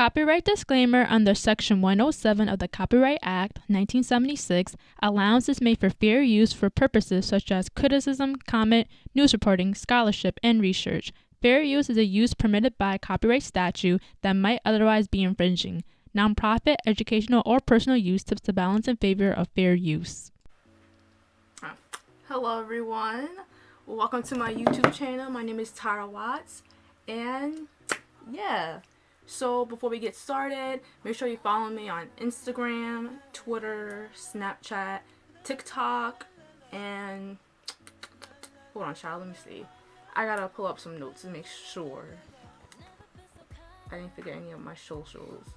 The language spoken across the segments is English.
copyright disclaimer under Section 107 of the Copyright Act, 1976, allowance is made for fair use for purposes such as criticism, comment, news reporting, scholarship, and research. Fair use is a use permitted by copyright statute that might otherwise be infringing. Nonprofit, educational, or personal use tips the balance in favor of fair use. Hello everyone, welcome to my YouTube channel. My name is Tyra Watts, and so before we get started, make sure you follow me on Instagram, Twitter, Snapchat, TikTok, and hold on child, let me see. I gotta pull up some notes to make sure I didn't forget any of my socials.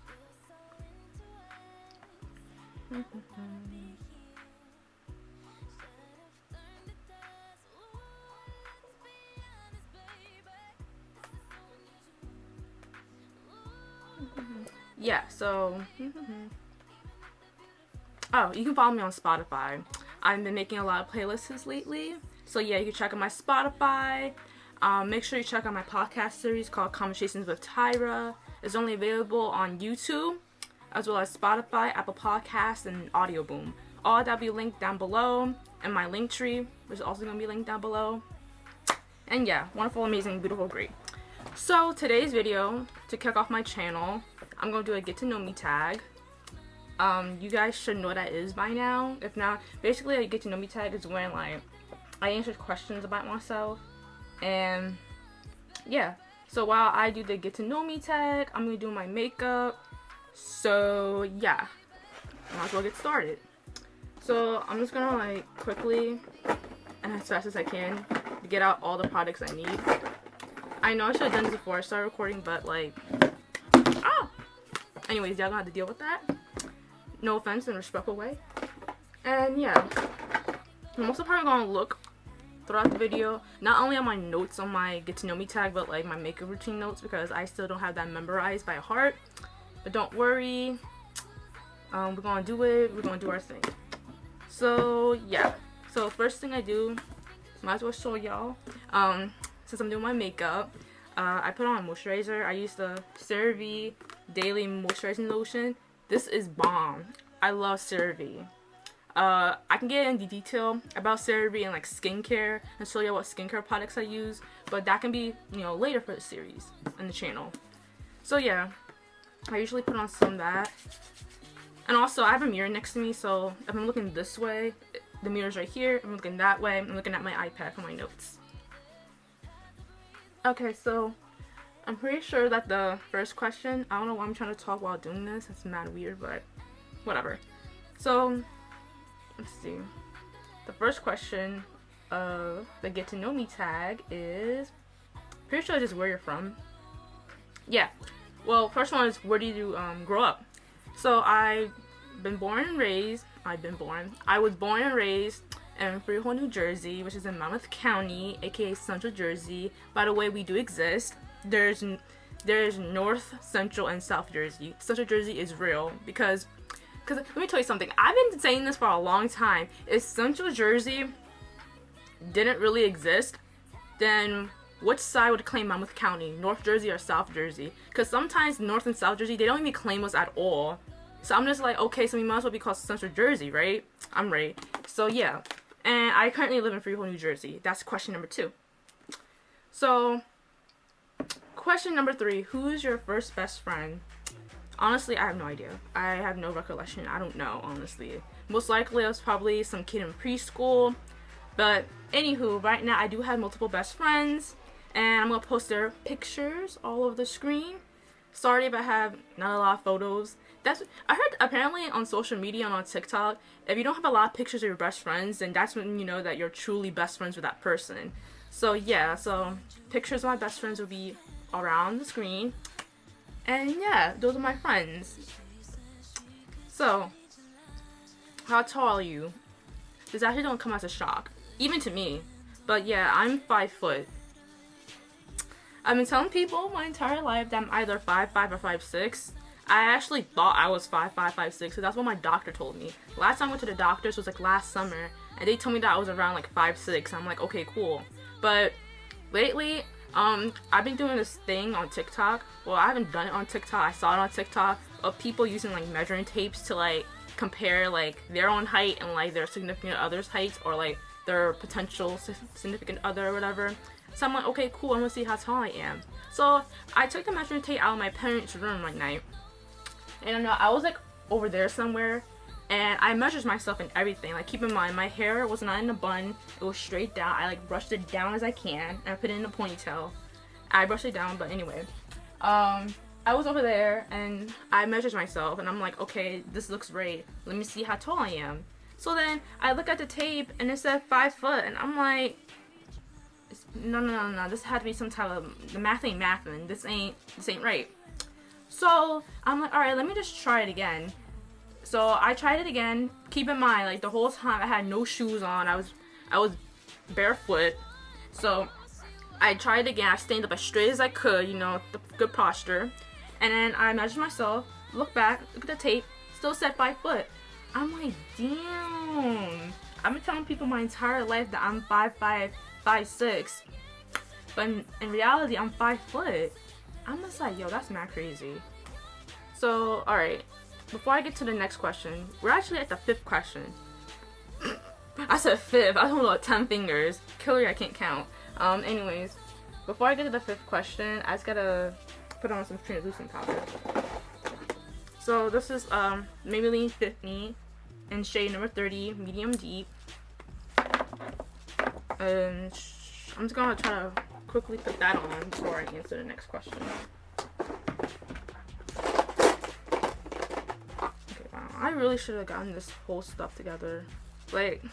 Oh, you can follow me on Spotify. I've been making a lot of playlists lately, so yeah, you can check out my Spotify. Make sure you check out my podcast series called Conversations with Tyra. It's only available on YouTube, as well as Spotify, Apple Podcasts, and Audio Boom. All that will be linked down below, and my link tree, which is also going to be linked down below. And yeah, wonderful, amazing, beautiful, great. So today's video, to kick off my channel, I'm going to do a get to know me tag. You guys should know what that is by now. If not, basically a get to know me tag is when like I answer questions about myself. And yeah, so while I do the get to know me tag, I'm going to do my makeup. So yeah, might as well get started. So I'm just going to like quickly and as fast as I can get out all the products I need. I know I should have done this before I started recording, but like, anyways, y'all gonna have to deal with that. No offense, in a respectful way. And yeah, I'm also probably gonna look throughout the video, not only on my notes on my get to know me tag, but like my makeup routine notes, because I still don't have that memorized by heart. But don't worry, we're gonna do it. We're gonna do our thing. So yeah, so first thing I do, might as well show y'all. Since I'm doing my makeup, I put on a moisturizer. I use the CeraVe Daily Moisturizing Lotion. This is bomb. I love CeraVe. I can get into detail about CeraVe and like skincare and show you what skincare products I use, but that can be, you know, later for the series on the channel. So yeah, I usually put on some of that. And also I have a mirror next to me, so if I'm looking this way, the mirror's right here. If I'm looking that way, I'm looking at my iPad for my notes. Okay, so I'm pretty sure that the first question, I don't know why I'm trying to talk while doing this, it's mad weird, but whatever. So, let's see. The first question of the get to know me tag is, pretty sure just where you're from. Yeah, well, first one is where did you grow up? So I was born and raised in Freehold, New Jersey, which is in Monmouth County, aka Central Jersey. By the way, we do exist. There's North, Central, and South Jersey. Central Jersey is real because let me tell you something. I've been saying this for a long time. If Central Jersey didn't really exist, then which side would claim Monmouth County, North Jersey or South Jersey? Because sometimes North and South Jersey, they don't even claim us at all. So I'm just like, okay, so we might as well be called Central Jersey, right? I'm right. So yeah. And I currently live in Freehold, New Jersey. That's question number 2. So, question number 3. Who is your first best friend? Honestly, I have no idea. I have no recollection. I don't know, honestly. Most likely, it was probably some kid in preschool. But, anywho, right now, I do have multiple best friends. And I'm going to post their pictures all over the screen. Sorry if I have not a lot of photos. I heard apparently on social media and on TikTok, if you don't have a lot of pictures of your best friends, then that's when you know that you're truly best friends with that person. So yeah, so pictures of my best friends will be around the screen. And yeah, those are my friends. So, how tall are you? This actually don't come as a shock, even to me. But yeah, I'm 5 foot. I've been telling people my entire life that I'm either 5'5" or 5'6". I actually thought I was 5'5", 5'6", so that's what my doctor told me. Last time I went to the doctors was like last summer, and they told me that I was around like 5'6". I'm like, okay, cool. But lately, I've been doing this thing on TikTok. Well, I haven't done it on TikTok. I saw it on TikTok of people using like measuring tapes to like compare like their own height and like their significant other's height, or like their potential significant other or whatever. So I'm like, okay, cool, I'm gonna see how tall I am. So I took the measuring tape out of my parents' room one night, and I was like over there somewhere, and I measured myself and everything. Like, keep in mind, my hair was not in a bun, it was straight down. I like brushed it down as I can, and I put it in a ponytail. I brushed it down, but anyway, I was over there and I measured myself, and I'm like, okay, this looks right, let me see how tall I am. So then I look at the tape and it said 5 foot, and I'm like, no, this had to be some type of, the math ain't mathin', this ain't right. So I'm like, alright, let me just try it again. So I tried it again. Keep in mind, like, the whole time I had no shoes on, I was barefoot. So I tried it again. I stayed up as straight as I could, the good posture. And then I measured myself, look back, look at the tape, still said 5 foot. I'm like, damn. I've been telling people my entire life that I'm 5'5", 5'6", but in reality, I'm 5 foot. I'm just like, yo, that's mad crazy. So, alright, before I get to the next question, we're actually at the 5th question. I said 5th, I don't know, 10 fingers. Killer, I can't count. Anyways, before I get to the 5th question, I just gotta put on some translucent powder. So this is Maybelline 50 in shade number 30, medium deep. And I'm just gonna try to quickly put that on before I answer the next question. Okay, wow. I really should have gotten this whole stuff together. Like,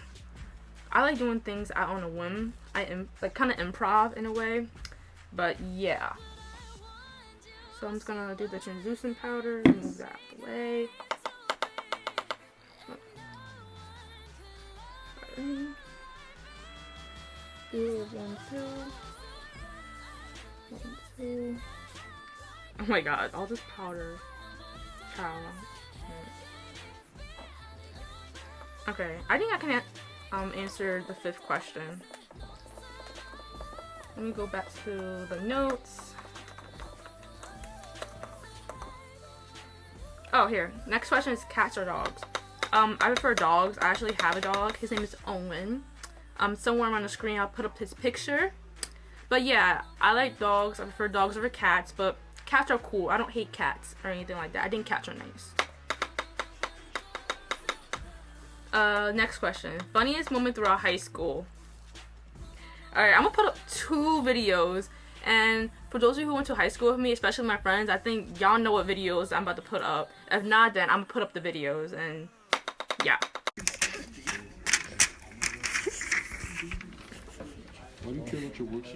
I like doing things out on a whim. I am like kind of improv in a way, but yeah. So I'm just gonna do the translucent powder, move that out the way. Do 1, 2. 1, 2. Oh my god, all this powder. Child. Okay, I think I can answer the 5th question. Let me go back to the notes. Oh, here. Next question is cats or dogs. I prefer dogs. I actually have a dog. His name is Owen. Somewhere on the screen I'll put up his picture. But yeah, I like dogs. I prefer dogs over cats, but cats are cool. I don't hate cats or anything like that. I think cats are nice. Next question. Funniest moment throughout high school. Alright, I'm gonna put up 2 videos, and for those of you who went to high school with me, especially my friends, I think y'all know what videos I'm about to put up. If not, then I'm gonna put up the videos, and yeah. Why do you care about your works?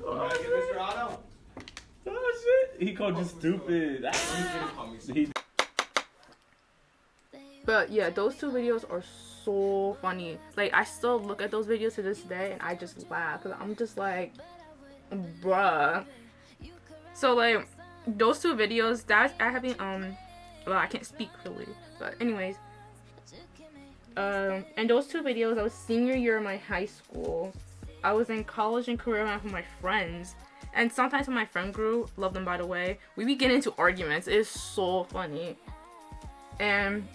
Mr. Otto. Oh shit! He called you stupid. But yeah, those 2 videos are so funny. Like, I still look at those videos to this day and I just laugh, because I'm just like, bruh. So like, those 2 videos, that's I haven't well, I can't speak really, but anyways, and those 2 videos, I was senior year of my high school. I was in college and career life with my friends, and sometimes when my friend group, love them by the way, we be getting into arguments. It's so funny, and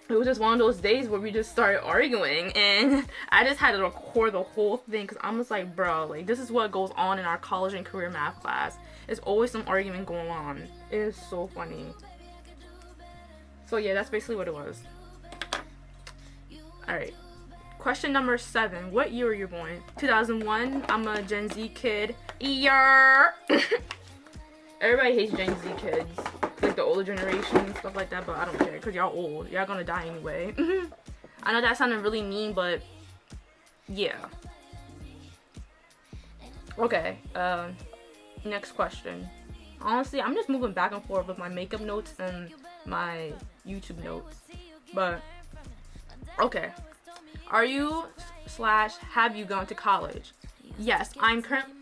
it was just one of those days where we just started arguing, and I just had to record the whole thing, because I'm just like, bro, like, this is what goes on in our college and career math class. There's always some argument going on. It is so funny. So yeah, that's basically what it was. Alright. Question number 7. What year were you born? 2001. I'm a Gen Z kid. Year. Everybody hates Gen Z kids. Like the older generation and stuff like that, but I don't care because y'all old. Y'all gonna die anyway. I know that sounded really mean, but yeah. Okay, next question. Honestly, I'm just moving back and forth with my makeup notes and my YouTube notes. But, okay. Are you / have you gone to college? Yes, I'm currently...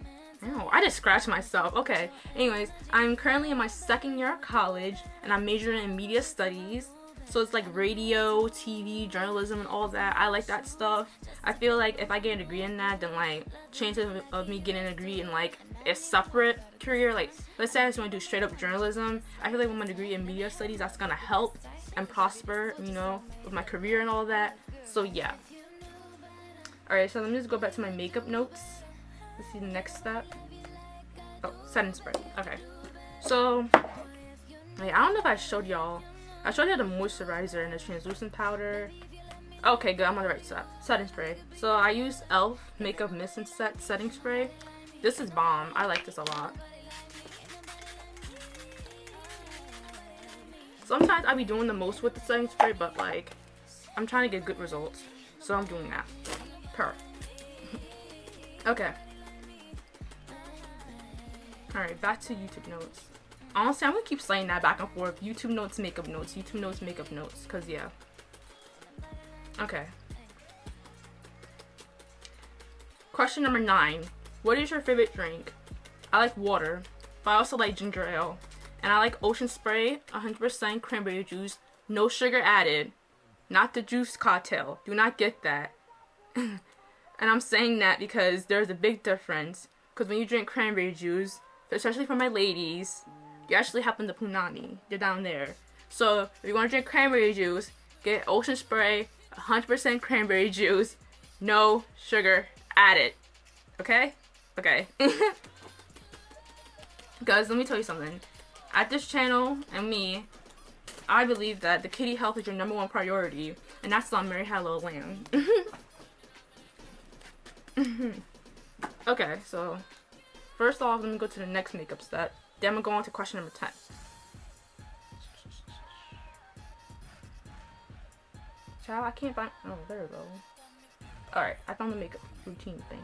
Oh, I just scratched myself. Okay. Anyways, I'm currently in my 2nd year of college, and I'm majoring in media studies. So it's like radio, TV, journalism, and all that. I like that stuff. I feel like if I get a degree in that, then like chances of me getting a degree in like a separate career, like let's say I just want to do straight up journalism, I feel like with my degree in media studies, that's gonna help and prosper, you know, with my career and all that. So yeah. Alright, so let me just go back to my makeup notes. Let's see the next step. Oh, setting spray. Okay. So, like, I don't know if I showed y'all. I showed you the moisturizer and the translucent powder. Okay, good. I'm on the right side. Setting spray. So I use e.l.f. Makeup Mist and Set setting spray. This is bomb. I like this a lot. Sometimes I be doing the most with the setting spray, but like, I'm trying to get good results. So I'm doing that. Perfect. Okay. Alright, back to YouTube notes. Honestly, I'm gonna keep saying that back and forth. YouTube notes, makeup notes. YouTube notes, makeup notes. Cause yeah. Okay. Question number 9. What is your favorite drink? I like water, but I also like ginger ale. And I like Ocean Spray, 100% cranberry juice, no sugar added. Not the juice cocktail. Do not get that. And I'm saying that because there's a big difference. Because when you drink cranberry juice, especially for my ladies, you actually happen the punani. They're down there. So if you want to drink cranberry juice, get Ocean Spray, 100% cranberry juice, no sugar added. Okay? Okay. Guys, let me tell you something. At this channel and me, I believe that the kitty health is your #1 priority, and that's on Mary Had a Little Lamb. Okay, so first off, let me go to the next makeup step. Then I'm gonna go on to question number 10. Child, I can't find. Oh, there we go. Alright, I found the makeup routine thing.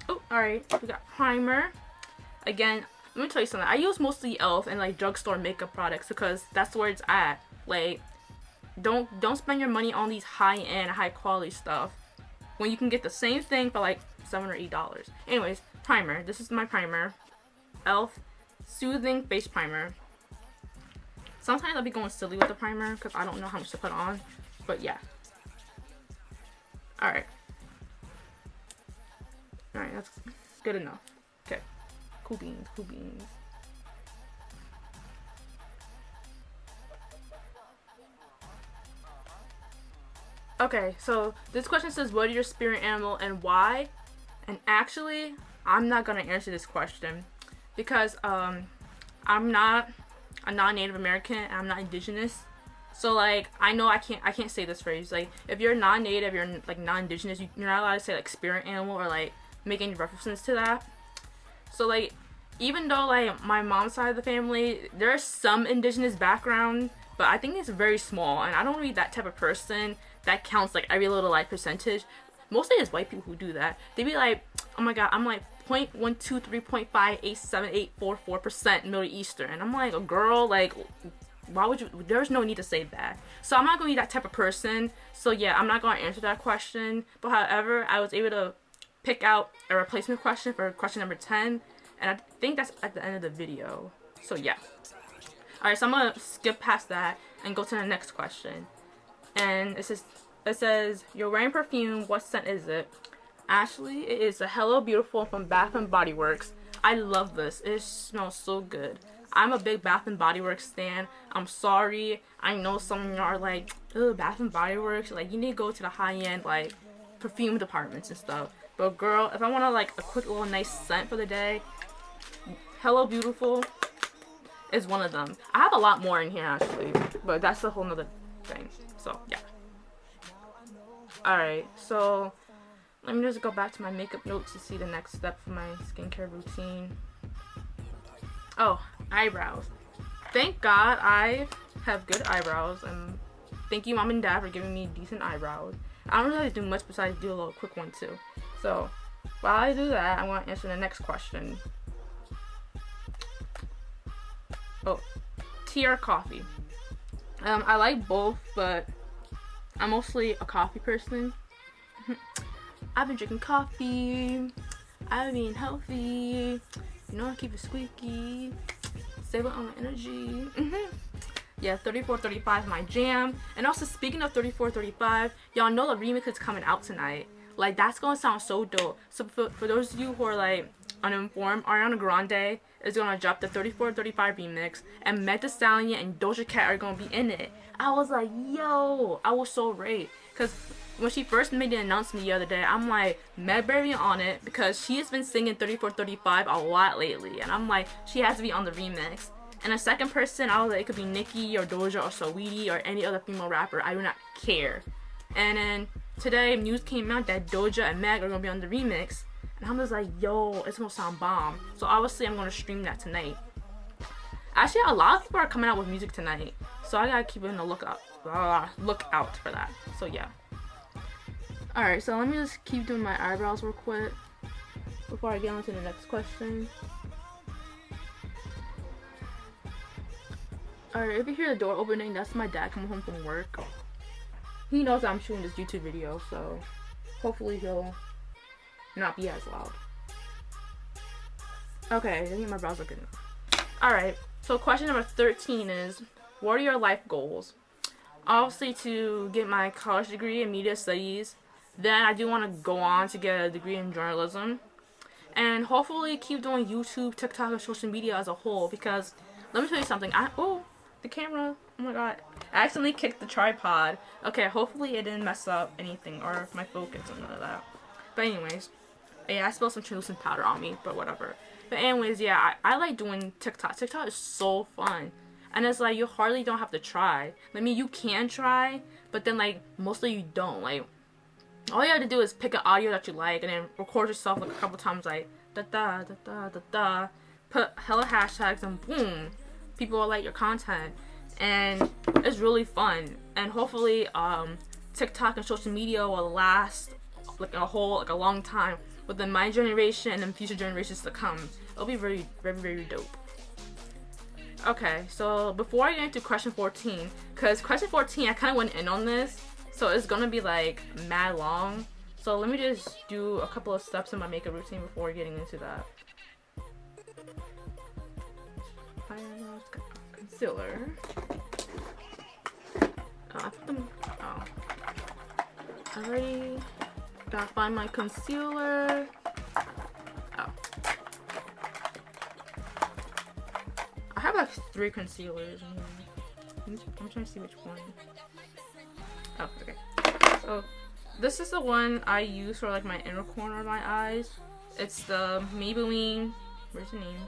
Oh, alright. We got primer. Again, let me tell you something. I use mostly e.l.f. and like drugstore makeup products because that's where it's at. Like, don't spend your money on these high-end, high-quality stuff when you can get the same thing for like $7 or $8. Anyways, primer. This is my primer. e.l.f. Soothing Face Primer. Sometimes I'll be going silly with the primer because I don't know how much to put on. But yeah. Alright. Alright, that's good enough. Okay. Cool beans, cool beans. Okay, so this question says, what is your spirit animal and why? And actually, I'm not gonna answer this question because I'm not a non-Native American and I'm not indigenous. So like, I know I can't say this phrase. Like, if you're non-Native, you're like non-indigenous, you're not allowed to say like spirit animal or like make any references to that. So like, even though like my mom's side of the family, there's some indigenous background, but I think it's very small, and I don't want to be that type of person that counts like every little like percentage. Mostly it's white people who do that. They be like, oh my god, I'm like 0.123.58784.4% Middle Eastern, and I'm like, a girl, like, why would you? There's no need to say that. So I'm not gonna be that type of person. So yeah, I'm not gonna answer that question. But however, I was able to pick out a replacement question for question number 10, and I think that's at the end of the video. So yeah. Alright, so I'm gonna skip past that and go to the next question. And it says, you're wearing perfume, what scent is it? Actually, it is a Hello Beautiful from Bath and Body Works. I love this. It smells so good. I'm a big Bath and Body Works stan. I'm sorry. I know some of y'all are like, ugh, Bath and Body Works. Like, you need to go to the high-end, like, perfume departments and stuff. But girl, if I want to, like, a quick little nice scent for the day, Hello Beautiful is one of them. I have a lot more in here actually, but that's a whole nother thing. So yeah. Alright, so let me just go back to my makeup notes to see the next step for my skincare routine. Oh, eyebrows. Thank God I have good eyebrows, and thank you mom and dad for giving me decent eyebrows. I don't really do much besides do a little quick one too. So while I do that, I want to answer the next question. Oh, tea or coffee? I like both, but I'm mostly a coffee person. I've been drinking coffee. I've been healthy. You know, I keep it squeaky. Save it on my energy. Yeah, 3435 my jam. And also, speaking of 3435, y'all know the remix is coming out tonight. Like, that's gonna sound so dope. So for those of you who are like uninformed, Ariana Grande is gonna drop the 3435 remix, and Meg Thee Stallion and Doja Cat are gonna be in it. I was like, yo, I was so great, cause when she first made the announcement the other day, I'm like, Meg better be on it, because she has been singing 3435 a lot lately, and I'm like, she has to be on the remix. And the second person, I was like, it could be Nicki or Doja or Saweetie or any other female rapper. I do not care. And then today, news came out that Doja and Meg are gonna be on the remix, and I'm just like, yo, it's gonna sound bomb. So obviously, I'm gonna stream that tonight. Actually, a lot of people are coming out with music tonight, so I gotta keep it in the lookout for that. So yeah. All right, so let me just keep doing my eyebrows real quick before I get on to the next question. Alright, if you hear the door opening, that's my dad coming home from work. He knows that I'm shooting this YouTube video, so hopefully he'll not be as loud. Okay, I think my brows are good enough. Alright, so question number 13 is, what are your life goals? Obviously to get my college degree in media studies. Then I do want to go on to get a degree in journalism. And hopefully keep doing YouTube, TikTok, and social media as a whole, because let me tell you something. The camera, oh my god, I accidentally kicked the tripod. Okay, hopefully it didn't mess up anything or my focus or none of that. But anyways, yeah, I spilled some translucent powder on me, but whatever. But anyways, yeah, I like doing TikTok. TikTok is so fun. And it's like, you hardly don't have to try. I mean, you can try, but then like, mostly you don't. Like, all you have to do is pick an audio that you like and then record yourself like a couple times, like, da-da, da-da, da-da. Put hella hashtags and boom. People will like your content, and it's really fun. And hopefully TikTok and social media will last like a long time within my generation and then future generations to come. It'll be very, very, very dope. Okay, so before I get into question 14, because question 14 I kind of went in on this, so it's gonna be like mad long, so let me just do a couple of steps in my makeup routine before getting into that. Concealer. I already gotta find my concealer. Oh. I have like 3 concealers in here. I'm trying to see which one. Oh, okay. So this is the one I use for like my inner corner of my eyes. It's the Maybelline. Where's the name?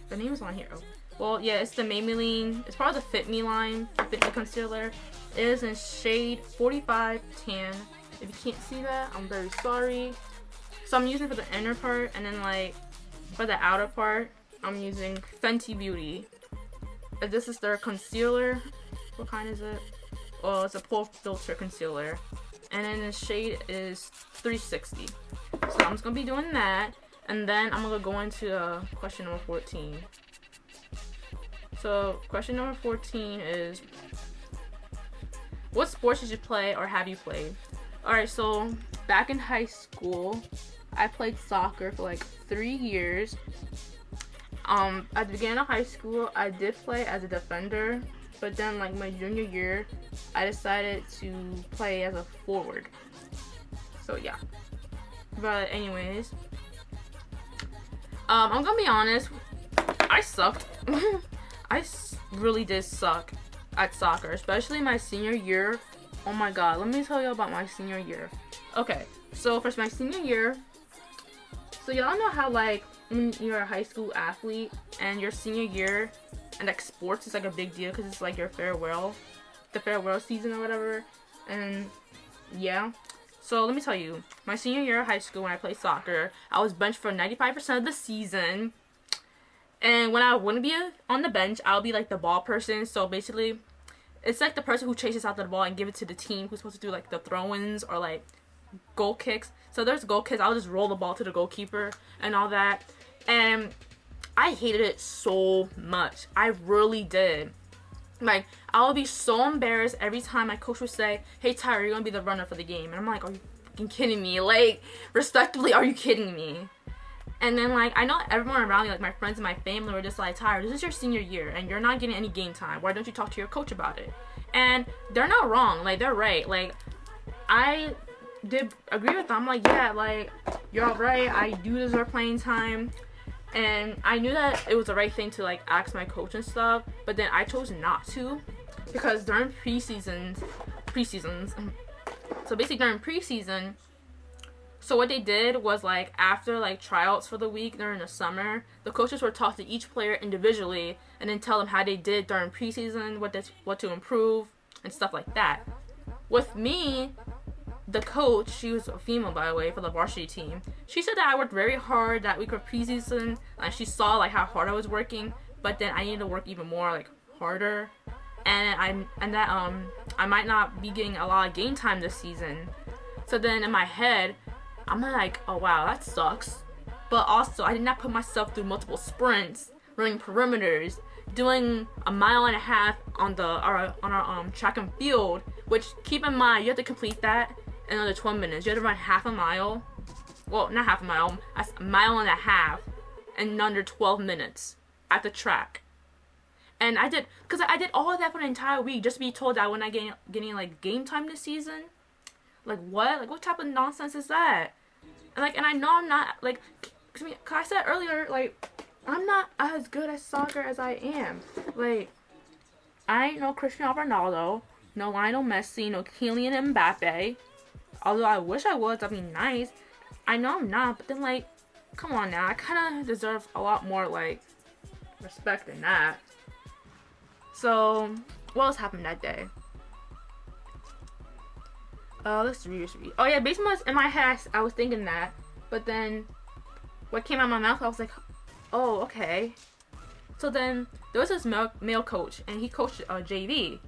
The name is on here. Oh. Well, yeah, it's the Maybelline. It's part of the Fit Me line, Fit Me concealer. It is in shade 45 Tan. If you can't see that, I'm very sorry. So I'm using it for the inner part, and then like for the outer part, I'm using Fenty Beauty. This is their concealer. What kind is it? Well, it's a pore filter concealer, and then the shade is 360. So I'm just gonna be doing that. And then I'm gonna go into question number 14. So question number 14 is, what sports did you play or have you played? Alright, so back in high school, I played soccer for like 3 years. At the beginning of high school, I did play as a defender, but then like my junior year, I decided to play as a forward. So yeah. But anyways, I'm gonna be honest, I sucked. I really did suck at soccer, especially my senior year. Oh my god, let me tell you about my senior year. Okay, so for my senior year, so y'all know how like when you're a high school athlete and your senior year and like sports is like a big deal because it's like your farewell, the farewell season or whatever. And yeah, so let me tell you, my senior year of high school when I played soccer, I was benched for 95% of the season. And when I wouldn't be on the bench, I'll be like the ball person. So basically, it's like the person who chases out the ball and give it to the team who's supposed to do like the throw-ins or like goal kicks. So there's goal kicks. I'll just roll the ball to the goalkeeper and all that. And I hated it so much. I really did. Like, I would be so embarrassed every time my coach would say, "Hey, Tyra, you're gonna be the runner for the game." And I'm like, "Are you fucking kidding me? Like, respectively, are you kidding me?" And then, like, I know everyone around me, like, my friends and my family were just like, "Tyra, this is your senior year, and you're not getting any game time. Why don't you talk to your coach about it?" And they're not wrong. Like, they're right. Like, I did agree with them. I'm like, yeah, like, you're all right. I do deserve playing time. And I knew that it was the right thing to, like, ask my coach and stuff. But then I chose not to. Because during preseasons, so basically during preseason, so what they did was, like, after, like, tryouts for the week during the summer, the coaches would talk to each player individually and then tell them how they did during preseason, what to improve, and stuff like that. With me, the coach, she was a female, by the way, for the varsity team, she said that I worked very hard that week of preseason, and she saw, like, how hard I was working, but then I needed to work even more, like, harder, and that I might not be getting a lot of game time this season. So then in my head, I'm like, oh wow, that sucks. But also, I did not put myself through multiple sprints, running perimeters, doing a mile and a half on our track and field. Which, keep in mind, you have to complete that in under 12 minutes. You have to run half a mile. Well, not half a mile. A mile and a half in under 12 minutes at the track. And I did all of that for the entire week just to be told that I was not getting like game time this season. Like what? Like what type of nonsense is that? And I know I'm not, like, cause I said earlier, like, I'm not as good at soccer as I am. Like, I ain't no Cristiano Ronaldo, no Lionel Messi, no Kylian Mbappe. Although I wish I was, that'd be nice. I know I'm not, but then, like, come on now. I kind of deserve a lot more, like, respect than that. So, what else happened that day? Let's read. Oh yeah, basically in my head, I was thinking that, but then what came out of my mouth, I was like, oh, okay. So then there was this male coach, and he coached JV,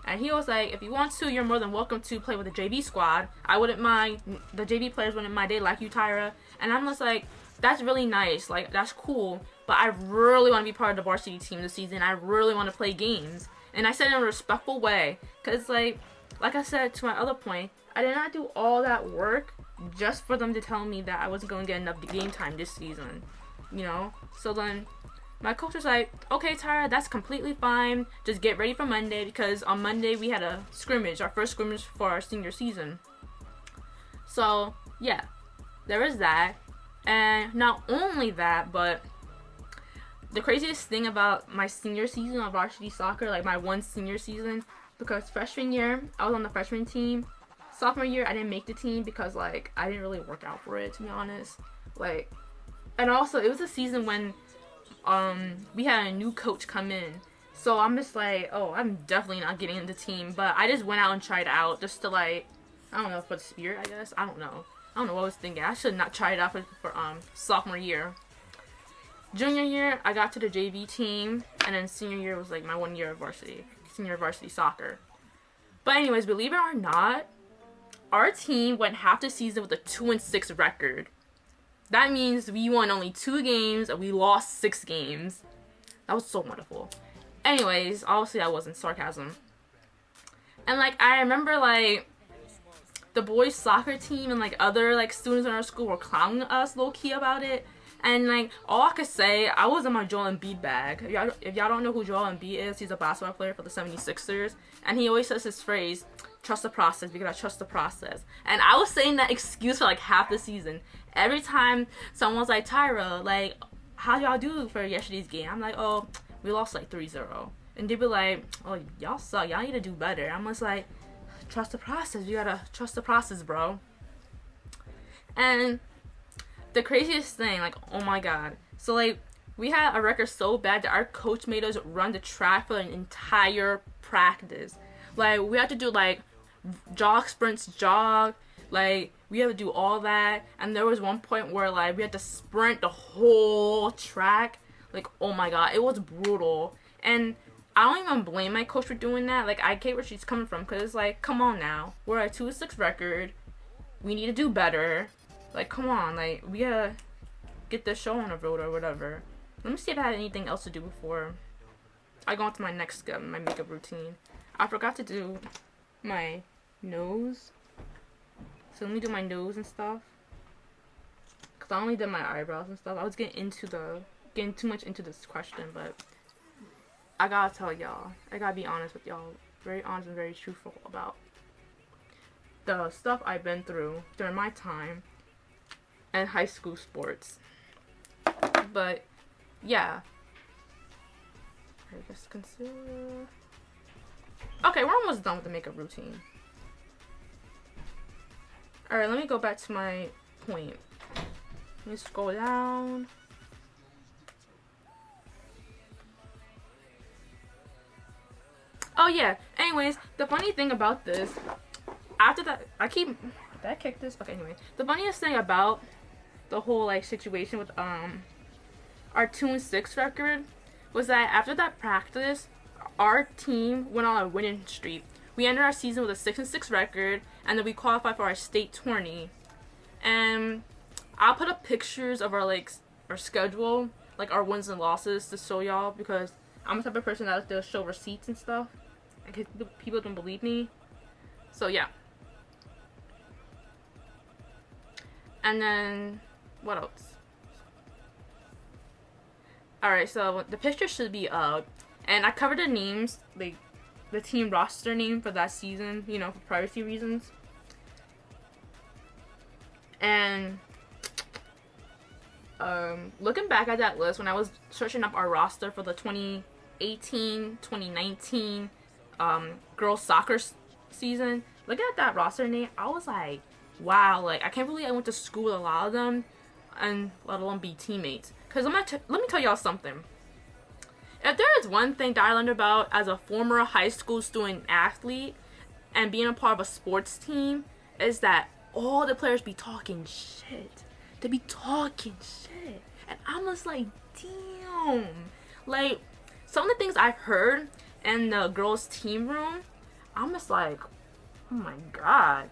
and he was like, if you want to, you're more than welcome to play with the JV squad. I wouldn't mind. The JV players wouldn't mind. They like you, Tyra. And I'm just like, that's really nice. Like, that's cool. But I really want to be part of the varsity team this season. I really want to play games. And I said it in a respectful way, because like I said to my other point, I did not do all that work just for them to tell me that I wasn't going to get enough game time this season, you know? So then my coach was like, okay, Tyra, that's completely fine. Just get ready for Monday, because on Monday we had a scrimmage, our first scrimmage for our senior season. So, yeah, there was that. And not only that, but the craziest thing about my senior season of varsity soccer, like my one senior season, because freshman year, I was on the freshman team. Sophomore year, I didn't make the team because, like, I didn't really work out for it, to be honest. Like, and also, it was a season when, we had a new coach come in. So I'm just like, oh, I'm definitely not getting in the team. But I just went out and tried out just to, like, I don't know, for the spirit, I guess. I don't know what I was thinking. I should not try it out for sophomore year. Junior year, I got to the JV team. And then senior year was, like, my 1 year of senior varsity soccer. But anyways, believe it or not, our team went half the season with a 2-6 record. That means we won only 2 games and we lost 6 games. That was so wonderful. Anyways, obviously that wasn't sarcasm. And like I remember like the boys soccer team and like other like students in our school were clowning us low key about it. And like all I could say, I was in my Joel Embiid bag. If y'all don't know who Joel Embiid is, he's a basketball player for the 76ers, and he always says this phrase, trust the process, we gotta trust the process. And I was saying that excuse for like half the season. Every time someone's like, Tyra, like, how y'all do for yesterday's game? I'm like, oh, we lost like 3-0. And they'd be like, oh, y'all suck, y'all need to do better. I'm just like, trust the process, you gotta trust the process, bro. And the craziest thing, like, oh my god. So, like, we had a record so bad that our coach made us run the track for an entire practice. Like, we had to do, like, jog sprints, like, we had to do all that. And there was one point where, like, we had to sprint the whole track. Like, oh my god, it was brutal. And I don't even blame my coach for doing that. Like, I get where she's coming from, because it's like, come on now. We're at 2-6 record. We need to do better. Like, come on. Like, we gotta get this show on the road or whatever. Let me see if I had anything else to do before I go on to my next step, my makeup routine. I forgot to do my nose. So let me do my nose and stuff. Because I only did my eyebrows and stuff. I was getting too much into this question, but I gotta tell y'all. I gotta be honest with y'all. Very honest and very truthful about the stuff I've been through during my time in high school sports. But yeah. I guess concealer. Okay, we're almost done with the makeup routine. Alright, let me go back to my point. Let me scroll down. Oh yeah, anyways, the funny thing about this, after that, did I kick this? Okay, anyway. The funniest thing about the whole, like, situation with, our 2-6 record was that after that practice, our team went on a winning streak. We ended our season with a 6-6 record, and then we qualified for our state tourney. And I'll put up pictures of our, like, our schedule, like our wins and losses, to show y'all, because I'm the type of person that will show receipts and stuff, because people don't believe me. So yeah. And then what else? Alright, so the picture should be up, and I covered the names, like the team roster name for that season, you know, for privacy reasons. And looking back at that list, when I was searching up our roster for the 2018-2019 girls soccer season, looking at that roster name, I was like, wow, like, I can't believe I went to school with a lot of them, and let alone be teammates. Because let me tell y'all something. If there is one thing that I learned about as a former high school student athlete and being a part of a sports team, is that all the players be talking shit. They be talking shit. And I'm just like, damn. Like, some of the things I've heard in the girls' team room, I'm just like, oh my god.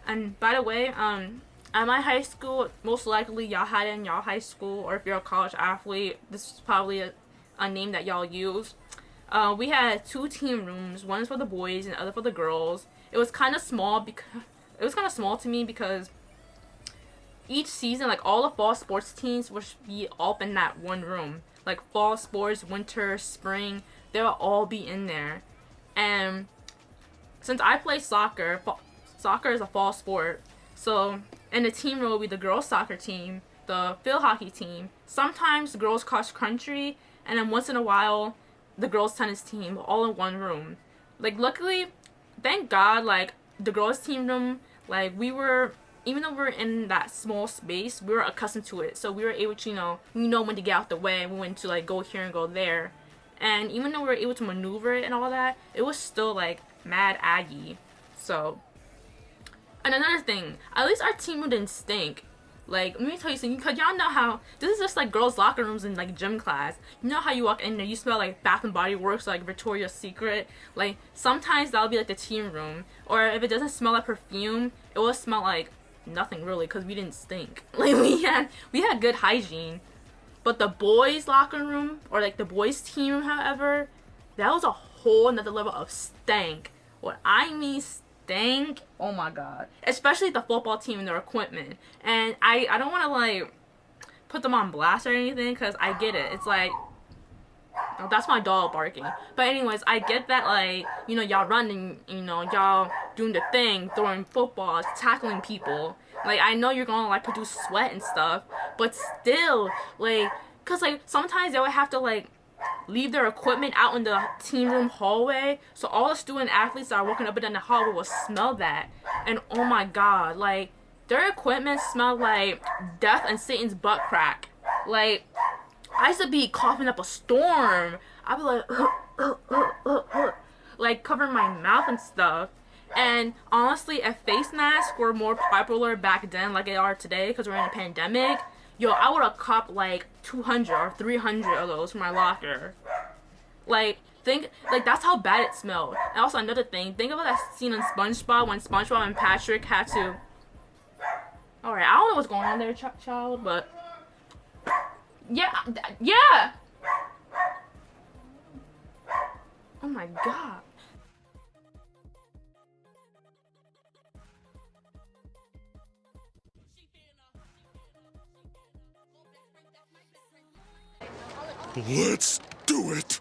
And by the way, at my high school, most likely y'all had it in y'all high school, or if you're a college athlete, this is probably a name that y'all use. We had 2 team rooms. One is for the boys and the other for the girls. It was kind of small to me because each season, like, all the fall sports teams would be all up in that one room. Like, fall sports, winter, spring, they would all be in there. And since I play soccer, soccer is a fall sport. So, in the team room will be the girls soccer team, the field hockey team, sometimes the girls cross country, and then once in a while, the girls tennis team, all in one room. Like, luckily, thank God, like, the girls team room, like, even though we were in that small space, we were accustomed to it. So we were able to, we know when to get out the way, we went to, like, go here and go there. And even though we were able to maneuver it and all that, it was still, like, mad Aggie. So, and another thing, at least our team room didn't stink. Like, let me tell you something, because y'all know how, this is just like girls' locker rooms in, like, gym class. You know how you walk in there, you smell like Bath and Body Works, like Victoria's Secret. Like, sometimes that'll be like the team room. Or if it doesn't smell like perfume, it will smell like nothing really, because we didn't stink. Like, we had good hygiene. But the boys' locker room, or like the boys' team room, however, that was a whole another level of stank. What I mean stank, oh my god. Especially the football team and their equipment. And I don't want to, like, put them on blast or anything, because I get it. It's like, oh, that's my dog barking. But anyways, I get that, like, y'all running, y'all doing the thing, throwing footballs, tackling people. Like, I know you're gonna, like, produce sweat and stuff, but still, like, because, like, sometimes they would have to, like, leave their equipment out in the team room hallway, so all the student athletes that are walking up and down the hallway will smell that. And oh my god, like, their equipment smelled like death and Satan's butt crack. Like, I used to be coughing up a storm. I'd be like, like covering my mouth and stuff. And honestly, if face masks were more popular back then like they are today because we're in a pandemic, yo, I would have copped like 200 or 300 of those for my locker. Like, that's how bad it smelled. And also another thing, think about that scene in SpongeBob when SpongeBob and Patrick had to... Alright, I don't know what's going on there, child, but... Yeah! Oh my god. Let's do it!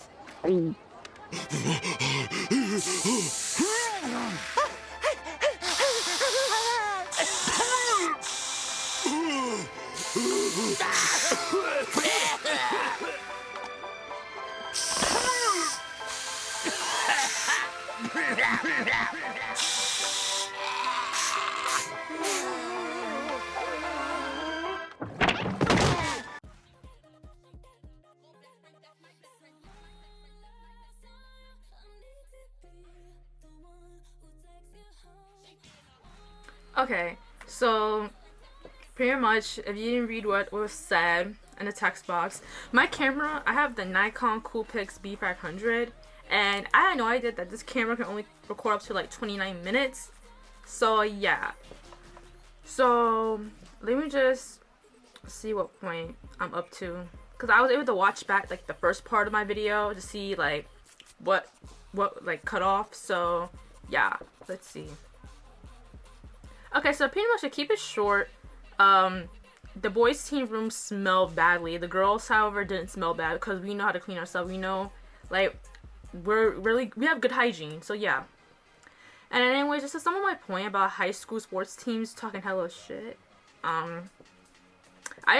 Okay, so pretty much if you didn't read what was said in the text box, my camera, I have the Nikon Coolpix B500, and I had no idea that this camera can only record up to like 29 minutes. So yeah, so let me just see what point I'm up to, because I was able to watch back like the first part of my video to see like what like cut off. So yeah, let's see. Okay, so pretty much to keep it short, the boys' team room smelled badly. The girls, however, didn't smell bad because we know how to clean ourselves. We know, like, we have good hygiene. So yeah. And anyways, just to sum up my point about high school sports teams talking hella shit. I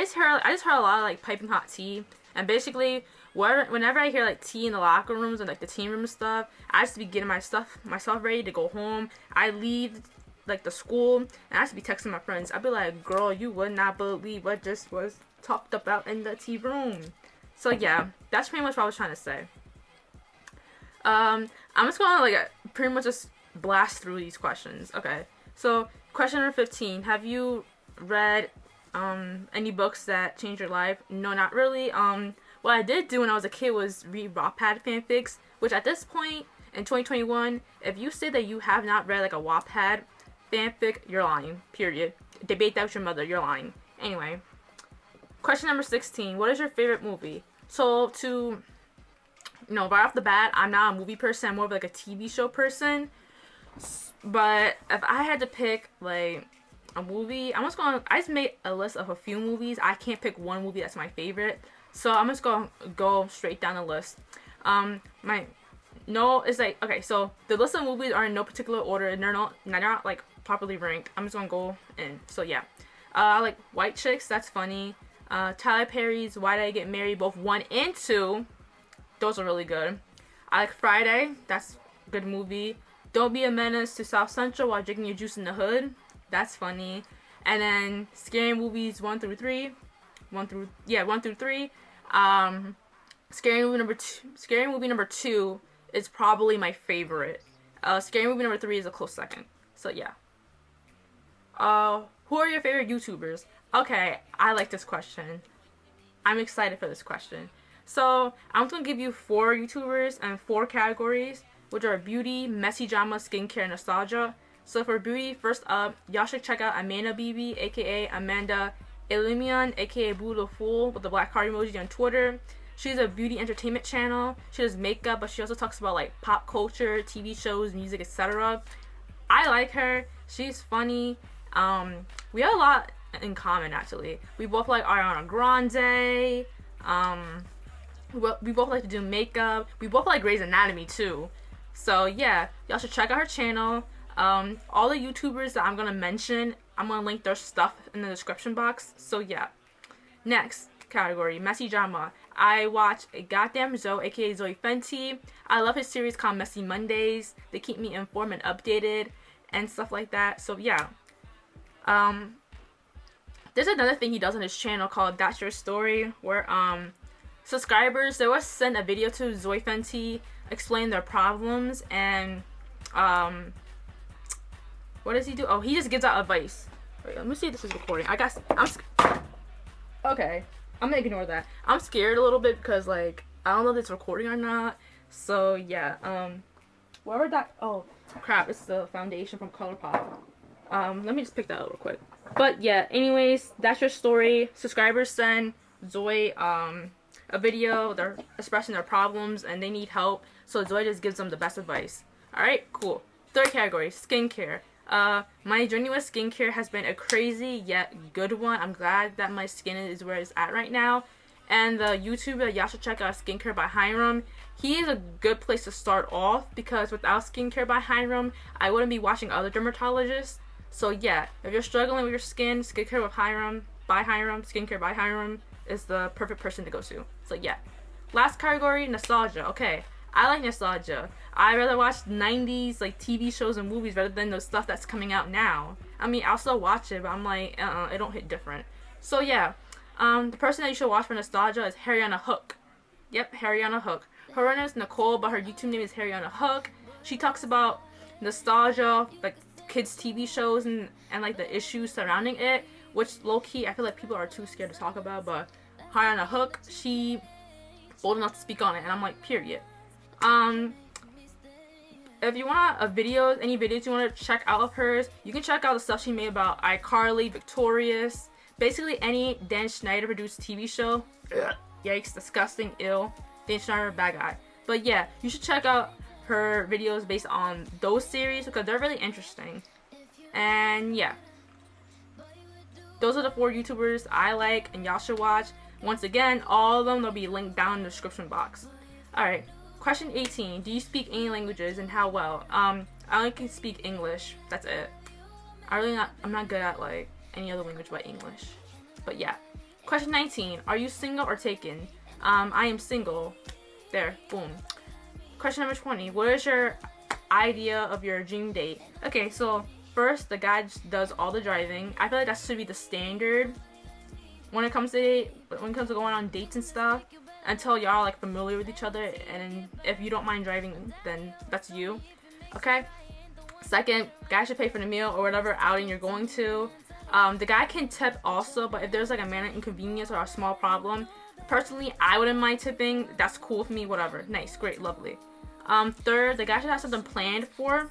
just heard a lot of like piping hot tea, and basically, whenever I hear like tea in the locker rooms and like the team room stuff, I just be getting myself ready to go home. I leave like the school and I just be texting my friends. I'd be like, girl, you would not believe what just was talked about in the tea room. So yeah, that's pretty much what I was trying to say. I'm just gonna like pretty much just blast through these questions. Okay, so question number 15, have you read any books that changed your life? No, not really. What I did do when I was a kid was read Wattpad fanfics, which at this point in 2021, if you say that you have not read like a Wattpad fanfic, you're lying. Period. Debate that with your mother. You're lying. Anyway, question number 16. What is your favorite movie? So to, right off the bat, I'm not a movie person. I'm more of like a TV show person. But if I had to pick like a movie, I just made a list of a few movies. I can't pick one movie that's my favorite. So I'm just gonna go straight down the list. It's like, okay, so the list of movies are in no particular order, and they're not like properly ranked. I'm just gonna go in. So yeah, I like White Chicks, that's funny. Tyler Perry's Why Did I Get Married, both 1 and 2, those are really good. I like Friday, that's a good movie. Don't Be a Menace to South Central While Drinking Your Juice in the Hood, that's funny. And then Scary Movies 1 through 3. Scary movie number 2 is probably my favorite. Scary movie number 3 is a close second. So yeah. Who are your favorite YouTubers? Okay, I like this question. I'm excited for this question. So I'm gonna give you 4 YouTubers and 4 categories, which are beauty, messy drama, skincare, and nostalgia. So for beauty, first up, y'all should check out Amanda BB, aka Amanda Illimian, aka Boo the Fool, with the black heart emoji on Twitter. She's a beauty entertainment channel. She does makeup, but she also talks about like pop culture, TV shows, music, etc. I like her. She's funny. We have a lot in common actually. We both like Ariana Grande. We both like to do makeup. We both like Grey's Anatomy too. So yeah, y'all should check out her channel. All the YouTubers that I'm gonna mention, I'm gonna link their stuff in the description box. So yeah. Next category, messy drama. I watch a goddamn Zoe, aka Zoe Fenty. I love his series called Messy Mondays. They keep me informed and updated and stuff like that. So yeah. there's another thing he does on his channel called That's Your Story, where subscribers, they will send a video to Zoe Fenty, explain their problems, and what does he do? Oh, he just gives out advice. Wait, let me see if this is recording. Okay, I'm gonna ignore that. I'm scared a little bit because, like, I don't know if it's recording or not. So yeah, wherever that, oh crap, it's the foundation from ColourPop. Let me just pick that up real quick. But yeah, anyways, That's Your Story. Subscribers send Zoe a video, they're expressing their problems and they need help, so Zoe just gives them the best advice. Alright, cool. Third category, skincare. My journey with skincare has been a crazy yet good one. I'm glad that my skin is where it's at right now. And the YouTuber, y'all should check out Skincare by Hiram. He is a good place to start off because without Skincare by Hiram, I wouldn't be watching other dermatologists. So yeah, if you're struggling with your skin, Skincare with Hiram, by Hiram, Skincare by Hiram is the perfect person to go to. So yeah. Last category, nostalgia. Okay, I like nostalgia. I rather watch 90s like TV shows and movies rather than the stuff that's coming out now. I mean, I'll still watch it, but I'm like, it don't hit different. So yeah, the person that you should watch for nostalgia is Harriana Hook. Yep, Harriana Hook. Her name is Nicole, but her YouTube name is Harriana Hook. She talks about nostalgia, like kids TV shows and like the issues surrounding it, which low-key I feel like people are too scared to talk about, but Harriana Hook, she bold enough to speak on it, and I'm like, period. If you want any videos you want to check out of hers, you can check out the stuff she made about iCarly, Victorious, basically any Dan Schneider produced TV show. Yikes, disgusting, ill. Dan Schneider, bad guy. But yeah, you should check out her videos based on those series because they're really interesting. And yeah, those are the 4 YouTubers I like and y'all should watch. Once again, all of them will be linked down in the description box. Alright, question 18. Do you speak any languages and how well? I only can speak English. That's it. I'm not good at like any other language but English. But yeah. Question 19. Are you single or taken? I am single. There, boom. Question number 20. What is your idea of your dream date? Okay, so first, the guy just does all the driving. I feel like that should be the standard when it comes to going on dates and stuff, until y'all are like familiar with each other, and if you don't mind driving, then that's you. Okay. Second, guy should pay for the meal or whatever outing you're going to. The guy can tip also, but if there's like a minor inconvenience or a small problem, personally, I wouldn't mind tipping. That's cool with me, whatever. Nice, great, lovely. Third, the guy should have something planned for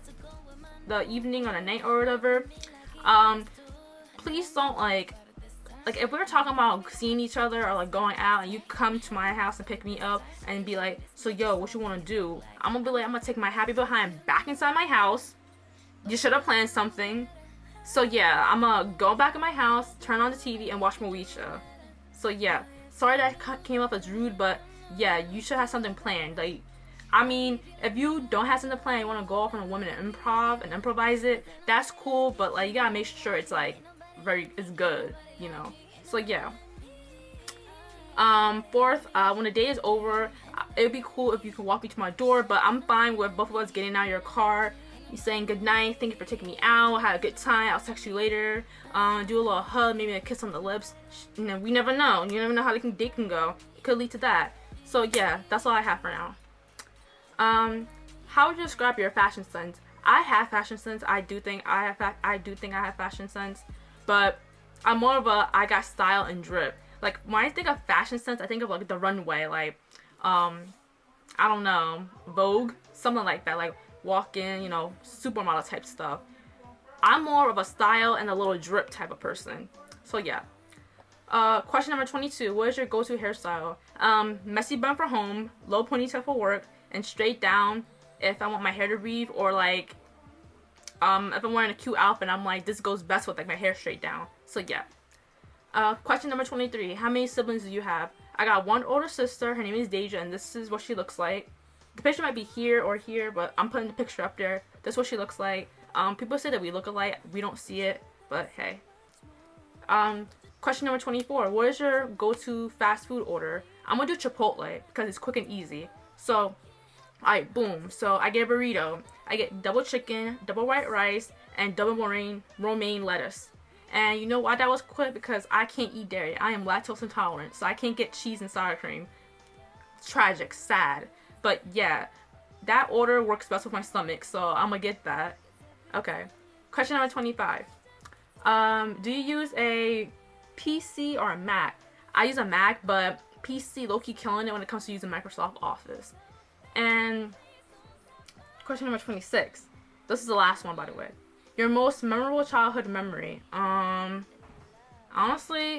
the evening or the night or whatever. Please don't like if we're talking about seeing each other or like going out and you come to my house and pick me up and be like, so yo, what you want to do? I'm gonna be like, I'm gonna take my happy behind back inside my house. You should have planned something. So yeah, I'm gonna go back in my house, turn on the TV, and watch Moesha. So yeah, sorry that came up as rude, but yeah, you should have something planned. Like, I mean, if you don't have something planned, you want to go off on a woman and improvise it, that's cool, but like, you gotta make sure it's like it's good, you know. So yeah. Fourth, when the day is over, it would be cool if you could walk me to my door, but I'm fine with both of us getting out of your car, you saying good night, thank you for taking me out, had a good time, I'll text you later, do a little hug, maybe a kiss on the lips. You know, we never know. You never know how date can go. It could lead to that. So yeah, that's all I have for now. How would you describe your fashion sense? I have fashion sense. I do think I have fashion sense, but I'm more of a I got style and drip. Like when I think of fashion sense, I think of like the runway, like I don't know, Vogue, something like that, like walk in, you know, supermodel type stuff. I'm more of a style and a little drip type of person. So yeah. Question number 22. What is your go-to hairstyle? Messy bun for home, low ponytail for work, and straight down if I want my hair to breathe, or like if I'm wearing a cute outfit, I'm like, this goes best with like my hair straight down. So yeah. Question number 23. How many siblings do you have? I got one older sister. Her name is Deja, and this is what she looks like. The picture might be here or here, but I'm putting the picture up there. That's what she looks like. People say that we look alike. We don't see it, but hey. Question number 24. What is your go-to fast food order? I'm gonna do Chipotle because it's quick and easy. So, alright, boom. So I get a burrito. I get double chicken, double white rice, and double romaine lettuce. And you know why that was quick? Because I can't eat dairy. I am lactose intolerant, so I can't get cheese and sour cream. Tragic, sad. But yeah, that order works best with my stomach, so I'm gonna get that. Okay. Question number 25. Do you use a PC or a Mac? I use a Mac, but PC low-key killing it when it comes to using Microsoft Office. And question number 26. This is the last one, by the way. Your most memorable childhood memory. Honestly,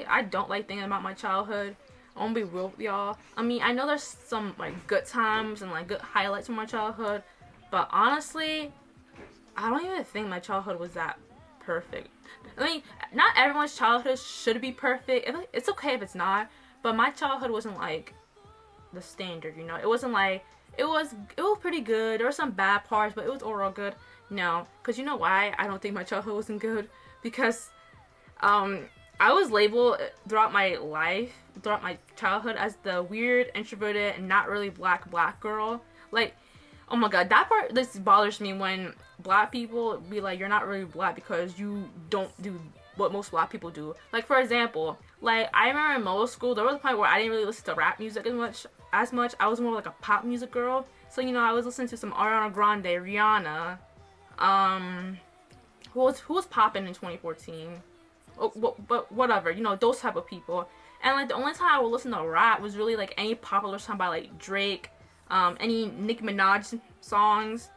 I don't like thinking about my childhood. I'm gonna be real with y'all. I mean, I know there's some like good times and like good highlights from my childhood, but honestly, I don't even think my childhood was that perfect. I mean, not everyone's childhood should be perfect. It's okay if it's not, but my childhood wasn't like the standard, you know. It wasn't like it was pretty good. There were some bad parts, but it was overall good. No, because you know why I don't think my childhood wasn't good? Because I was labeled throughout my life, throughout my childhood, as the weird, introverted, and not really black girl. Like, oh my god, that part, this bothers me when black people be like, you're not really black because you don't do what most black people do. Like, for example, like, I remember in middle school, there was a point where I didn't really listen to rap music as much. I was more like a pop music girl. So, you know, I was listening to some Ariana Grande, Rihanna, who was popping in 2014. But whatever, you know, those type of people. And like the only time I would listen to rap was really like any popular song by like Drake, any Nicki Minaj songs,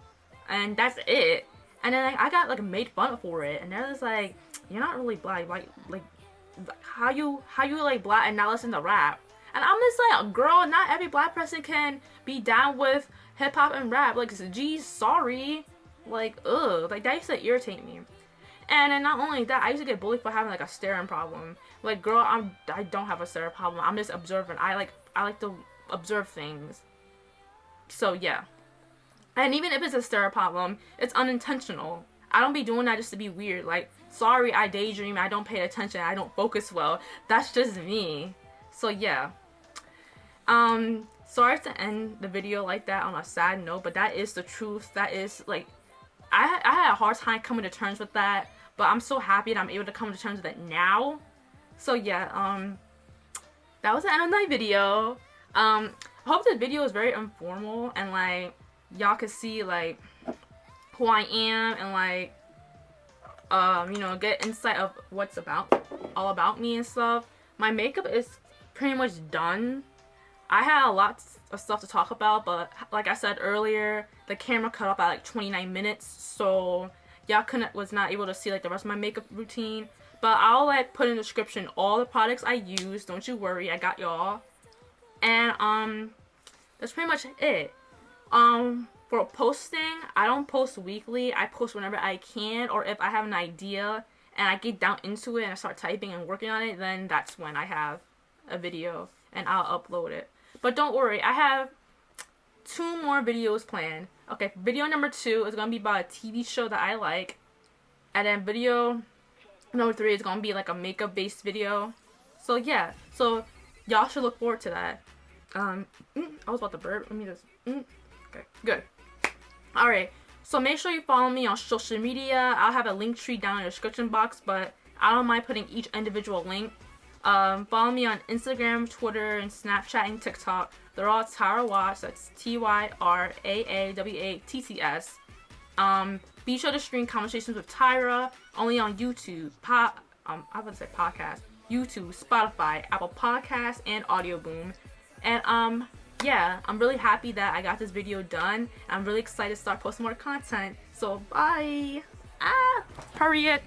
and that's it. And then like, I got like made fun for it, and they're just like, you're not really black, like how you like black and not listen to rap. And I'm just like, girl, not every black person can be down with hip hop and rap. Like, geez, sorry, like ugh, like that used to irritate me. And then not only that, I used to get bullied for having like a staring problem. Like, girl, I don't have a staring problem. I'm just observant. I like to observe things. So yeah. And even if it's a staring problem, it's unintentional. I don't be doing that just to be weird. Like, sorry, I daydream. I don't pay attention. I don't focus well. That's just me. So yeah. Sorry to end the video like that on a sad note, but that is the truth. That is like, I had a hard time coming to terms with that, but I'm so happy that I'm able to come to terms with it now. So yeah, that was the end of my video. I hope this video is very informal and like y'all can see like who I am and like you know, get insight of what's all about me and stuff. My makeup is pretty much done. I had a lot of stuff to talk about, but like I said earlier, the camera cut off at like 29 minutes, so y'all was not able to see like the rest of my makeup routine. But I'll like put in the description all the products I use. Don't you worry, I got y'all. And that's pretty much it. For posting, I don't post weekly. I post whenever I can, or if I have an idea and I get down into it and I start typing and working on it, then that's when I have a video and I'll upload it. But don't worry, I have 2 more videos planned. Okay, video number 2 is gonna be about a TV show that I like, and then video number 3 is gonna be like a makeup based video. So yeah, so y'all should look forward to that. I was about to burp. Let me just okay, good. All right, so make sure you follow me on social media. I'll have a link tree down in the description box, but I don't mind putting each individual link. Follow me on Instagram, Twitter, and Snapchat and TikTok. They're all Tyra Watts. That's TYRAAWATTS. Be sure to stream Conversations with Tyra only on YouTube, I was gonna say podcast, YouTube, Spotify, Apple Podcasts, and Audio Boom. And yeah, I'm really happy that I got this video done. I'm really excited to start posting more content. So bye. Hurry it.